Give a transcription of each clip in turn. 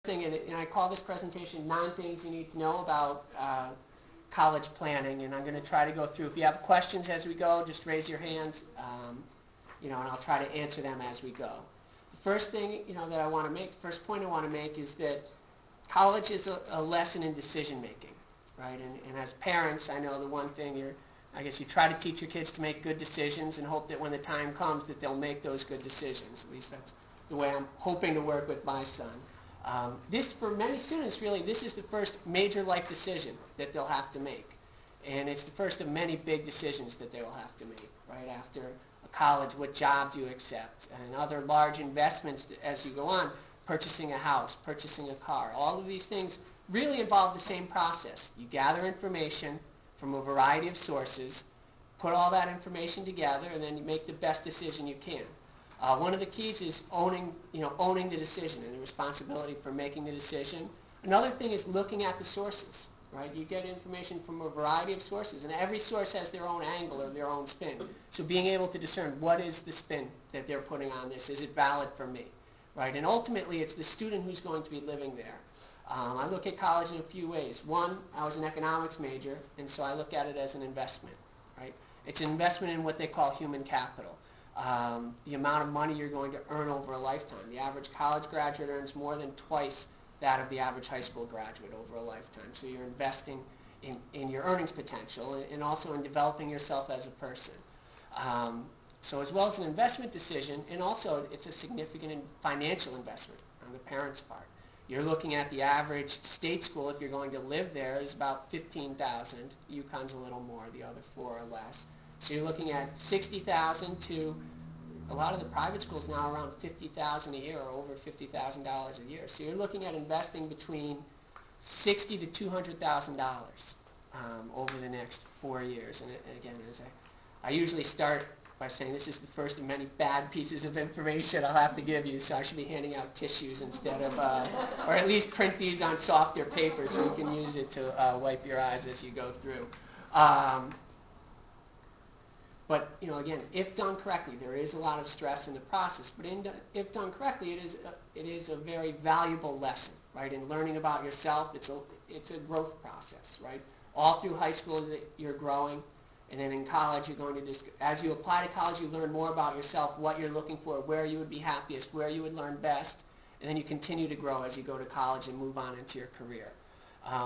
thing, and I call this presentation 9 Things You Need to Know About College Planning, and I'm going to try to go through. If you have questions as we go, just raise your hand, and I'll try to answer them as we go. The first thing, that I want to make, the first point I want to make is that college is a lesson in decision making, right? And as parents, I know the one thing I guess you try to teach your kids to make good decisions and hope that when the time comes that they'll make those good decisions. At least that's the way I'm hoping to work with my son. For many students, really, this is the first major life decision that they'll have to make. And it's the first of many big decisions that they will have to make, right? After college, what job do you accept? And other large investments as you go on, purchasing a house, purchasing a car. All of these things really involve the same process. You gather information from a variety of sources, put all that information together, and then you make the best decision you can. One of the keys is owning the decision and the responsibility for making the decision. Another thing is looking at the sources, right? You get information from a variety of sources, and every source has their own angle or their own spin. So being able to discern what is the spin that they're putting on this, is it valid for me, right? And ultimately, it's the student who's going to be living there. I look at college in a few ways. One, I was an economics major, and so I look at it as an investment, right? It's an investment in what they call human capital. The amount of money you're going to earn over a lifetime. The average college graduate earns more than twice that of the average high school graduate over a lifetime. So you're investing in your earnings potential and also in developing yourself as a person. So as well as an investment decision, and also it's a significant financial investment on the parents' part. You're looking at the average state school, if you're going to live there, is about $15,000. UConn's a little more, the other four are less. So you're looking at $60,000 to a lot of the private schools now around $50,000 a year or over $50,000 a year. So you're looking at investing between $60,000 to $200,000 over the next 4 years. And again, I usually start by saying this is the first of many bad pieces of information I'll have to give you, so I should be handing out tissues instead of, or at least print these on softer paper so you can use it to wipe your eyes as you go through. But, again, if done correctly, there is a lot of stress in the process, but if done correctly, it is a very valuable lesson, right? In learning about yourself, it's a growth process, right? All through high school, you're growing, and then in college, you're going to as you apply to college, you learn more about yourself, what you're looking for, where you would be happiest, where you would learn best, and then you continue to grow as you go to college and move on into your career.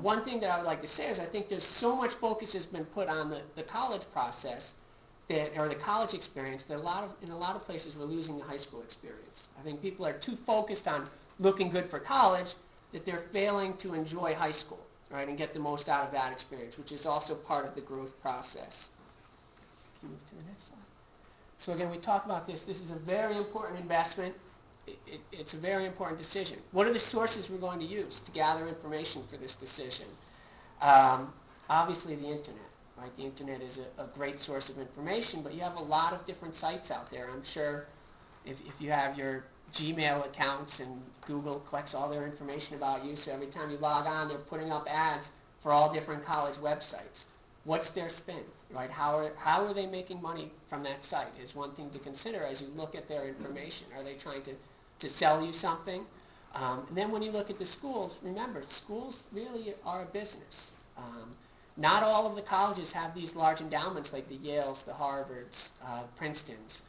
One thing that I would like to say is I think there's so much focus has been put on the college process, or the college experience, that in a lot of places we're losing the high school experience. I think people are too focused on looking good for college that they're failing to enjoy high school, right, and get the most out of that experience, which is also part of the growth process. Can you move to the next slide? So again, we talk about this. This is a very important investment. It's a very important decision. What are the sources we're going to use to gather information for this decision? Obviously the internet. Right? The internet is a great source of information, but you have a lot of different sites out there. I'm sure if you have your Gmail accounts and Google collects all their information about you, so every time you log on, they're putting up ads for all different college websites. What's their spin? Right? How are they making money from that site is one thing to consider as you look at their information. Are they trying to sell you something? And then when you look at the schools, remember, schools really are a business. Not all of the colleges have these large endowments like the Yales, the Harvards, Princetons,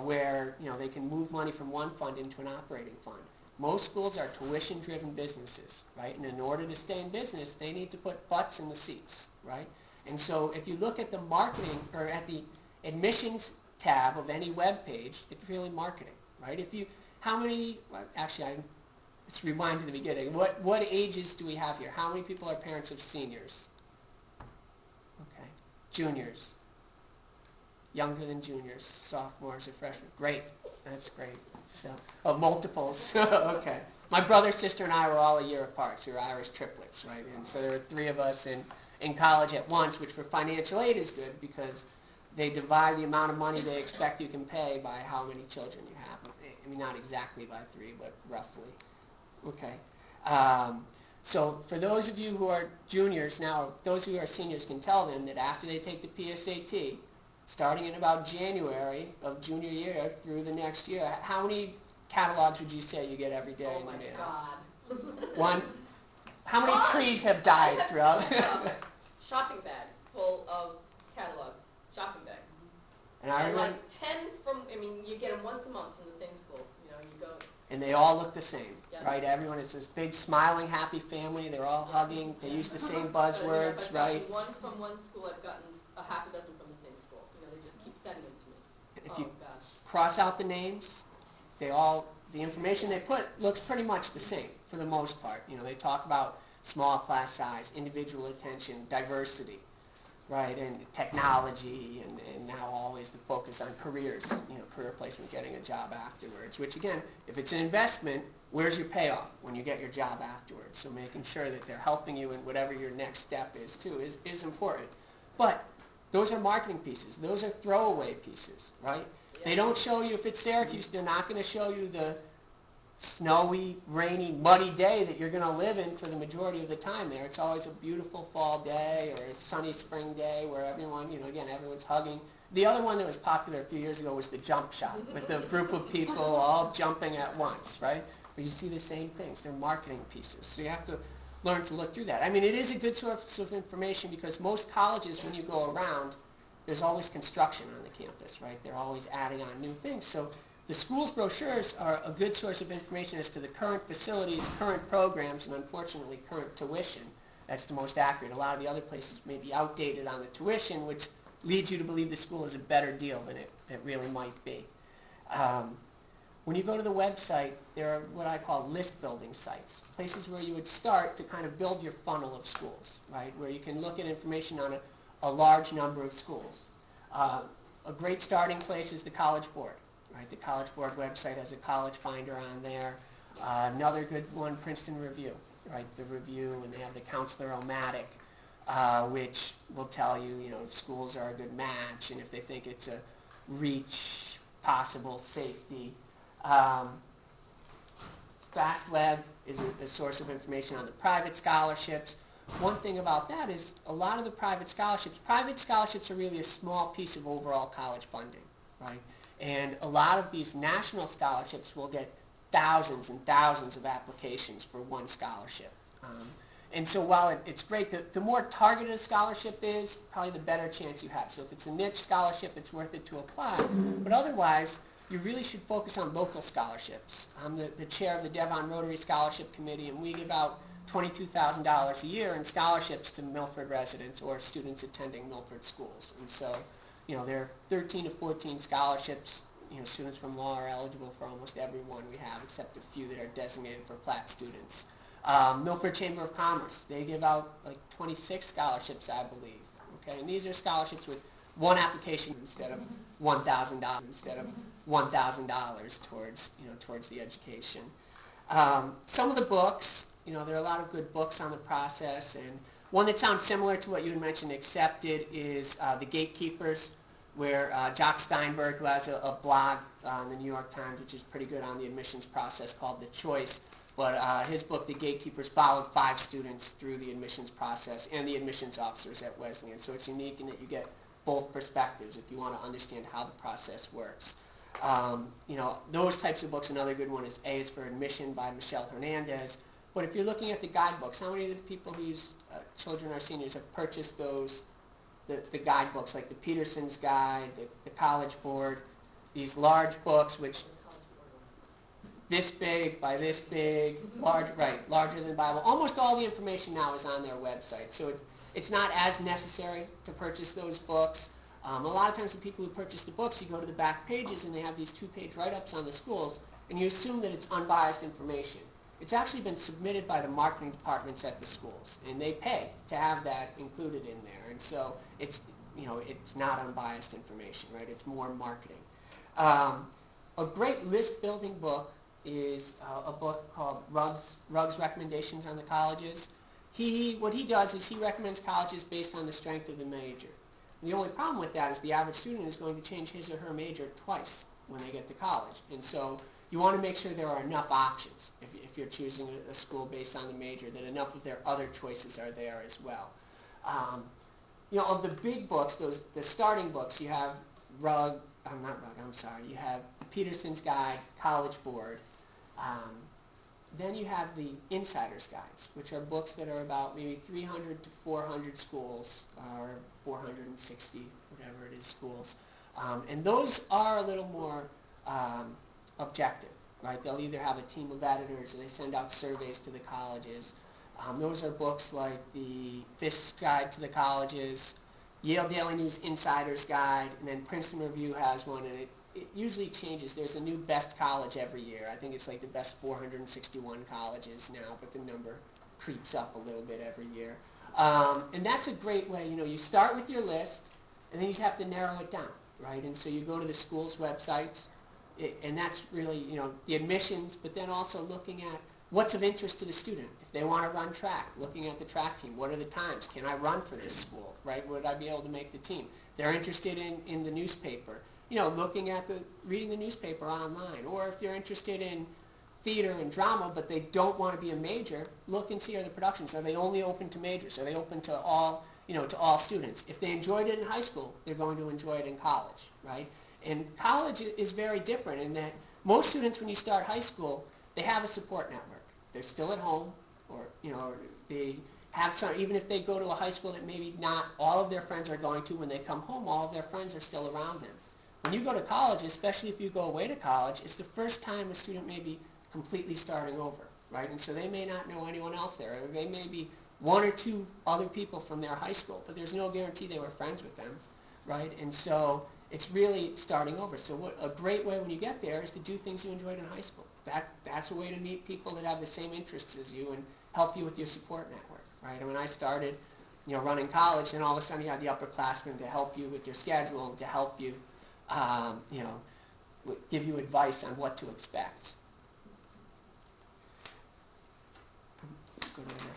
where they can move money from one fund into an operating fund. Most schools are tuition-driven businesses, right? And in order to stay in business, they need to put butts in the seats, right? And so if you look at the marketing or at the admissions tab of any web page, it's really marketing, right? Let's rewind to the beginning. What ages do we have here? How many people are parents of seniors? Okay. Juniors. Younger than juniors. Sophomores or freshmen. Great. That's great. So, multiples. Okay. My brother, sister, and I were all a year apart. So we're Irish triplets, right? And so there were 3 of us in college at once, which for financial aid is good because they divide the amount of money they expect you can pay by how many children you have. I mean, not exactly by 3, but roughly. Okay. So for those of you who are juniors now, those who are seniors can tell them that after they take the PSAT, starting in about January of junior year through the next year, how many catalogs would you say you get every day in the mail? Oh my God. One. How many trees have died throughout? Shopping bag full of catalog. Shopping bag. And I remember, like 10 from, I mean, you get them once a month from the same school. You know, you go. and they all look the same, Yep. right? Everyone, it's this big, smiling, happy family. They're all hugging. They use the same buzzwords, I've gotten right? one from one school. I've gotten a half a dozen from the same school. You know, they just keep sending them to me. If Oh, you gosh. cross out the names, the information they put looks pretty much the same for the most part. You know, they talk about small class size, individual attention, diversity, right, and technology, and now always the focus on careers, you know, career placement, getting a job afterwards, which again, if it's an investment, where's your payoff when you get your job afterwards? So making sure that they're helping you in whatever your next step is too is important. But those are marketing pieces. Those are throwaway pieces, right? They don't show you, if it's Syracuse, they're not going to show you the snowy, rainy, muddy day that you're going to live in for the majority of the time there. It's always a beautiful fall day or a sunny spring day where everyone, you know, again, everyone's hugging. The other one that was popular a few years ago was the jump shot with a group of people all jumping at once, right? But you see the same things. They're marketing pieces. So you have to learn to look through that. I mean, it is a good source of information because most colleges, when you go around, there's always construction on the campus, right? They're always adding on new things. So the school's brochures are a good source of information as to the current facilities, current programs, and unfortunately current tuition. That's the most accurate. A lot of the other places may be outdated on the tuition, which leads you to believe the school is a better deal than it really might be. When you go to the website, there are what I call list building sites, places where you would start to kind of build your funnel of schools, right, where you can look at information on a large number of schools. A great starting place is the College Board, right? The College Board website has a college finder on there. Another good one, Princeton Review, right? The review, and they have the Counselor-O-Matic, which will tell you, you know, if schools are a good match and if they think it's a reach, possible safety. FastWeb is a source of information on the private scholarships. One thing about that is a lot of the private scholarships are really a small piece of overall college funding, right? And a lot of these national scholarships will get thousands and thousands of applications for one scholarship. And so while it's great, the more targeted a scholarship is, probably the better chance you have. So if it's a niche scholarship, it's worth it to apply. But otherwise, you really should focus on local scholarships. I'm the chair of the Devon Rotary Scholarship Committee, and we give out $22,000 a year in scholarships to Milford residents or students attending Milford schools. And so, you know, there are 13 to 14 scholarships. You know, students from law are eligible for almost every one we have, except a few that are designated for Platt students. Milford Chamber of Commerce, they give out like 26 scholarships, I believe. Okay, and these are scholarships with one application instead of $1,000 towards the education. Some of the books, you know, there are a lot of good books on the process, and one that sounds similar to what you had mentioned, Accepted, is The Gatekeepers, where Jock Steinberg, who has a blog on the New York Times, which is pretty good on the admissions process, called The Choice, but his book, The Gatekeepers, followed 5 students through the admissions process and the admissions officers at Wesleyan. So it's unique in that you get both perspectives if you want to understand how the process works. You know, those types of books. Another good one is A is for Admission by Michelle Hernandez. But if you're looking at the guidebooks, how many of the people whose children are seniors have purchased those, the guidebooks, like the Peterson's Guide, the College Board, these large books which this big by this big, larger than Bible. Almost all the information now is on their website, so it's not as necessary to purchase those books. A lot of times the people who purchase the books, you go to the back pages and they have these 2-page write-ups on the schools, and you assume that it's unbiased information. It's actually been submitted by the marketing departments at the schools, and they pay to have that included in there, and so it's, you know, it's not unbiased information, right? It's more marketing. A great list-building book is a book called Rugg's Recommendations on the Colleges. What he does is he recommends colleges based on the strength of the major. And the only problem with that is the average student is going to change his or her major twice when they get to college. And so you want to make sure there are enough options if you're choosing a school based on the major, that enough of their other choices are there as well. You know, of the big books, the starting books, you have you have the Peterson's Guide, College Board. Then you have the insider's guides, which are books that are about maybe 300 to 400 schools, or 460, whatever it is, schools. And those are a little more objective, right? They'll either have a team of editors, or they send out surveys to the colleges. Those are books like the Fisk's Guide to the Colleges, Yale Daily News Insider's Guide, and then Princeton Review has one, and it usually changes. There's a new best college every year. I think it's like the best 461 colleges now, but the number creeps up a little bit every year. And that's a great way, you start with your list, and then you just have to narrow it down, right? And so you go to the school's websites, and that's really, the admissions, but then also looking at what's of interest to the student. If they want to run track, looking at the track team, what are the times? Can I run for this school, right? Would I be able to make the team? They're interested in the newspaper, looking at reading the newspaper online. Or if they're interested in theater and drama, but they don't want to be a major, look and see are the productions. Are they only open to majors? Are they open to all, to all students? If they enjoyed it in high school, they're going to enjoy it in college, right? And college is very different in that most students, when you start high school, they have a support network. They're still at home, or they have some, even if they go to a high school that maybe not all of their friends are going to, when they come home, all of their friends are still around them. When you go to college, especially if you go away to college, it's the first time a student may be completely starting over, right? And so they may not know anyone else there. Or they may be one or two other people from their high school, but there's no guarantee they were friends with them, right? And so it's really starting over. So a great way when you get there is to do things you enjoyed in high school. That's a way to meet people that have the same interests as you and help you with your support network, right? And when I started, running college, then all of a sudden you had the upperclassmen to help you with your schedule, to help you, give you advice on what to expect.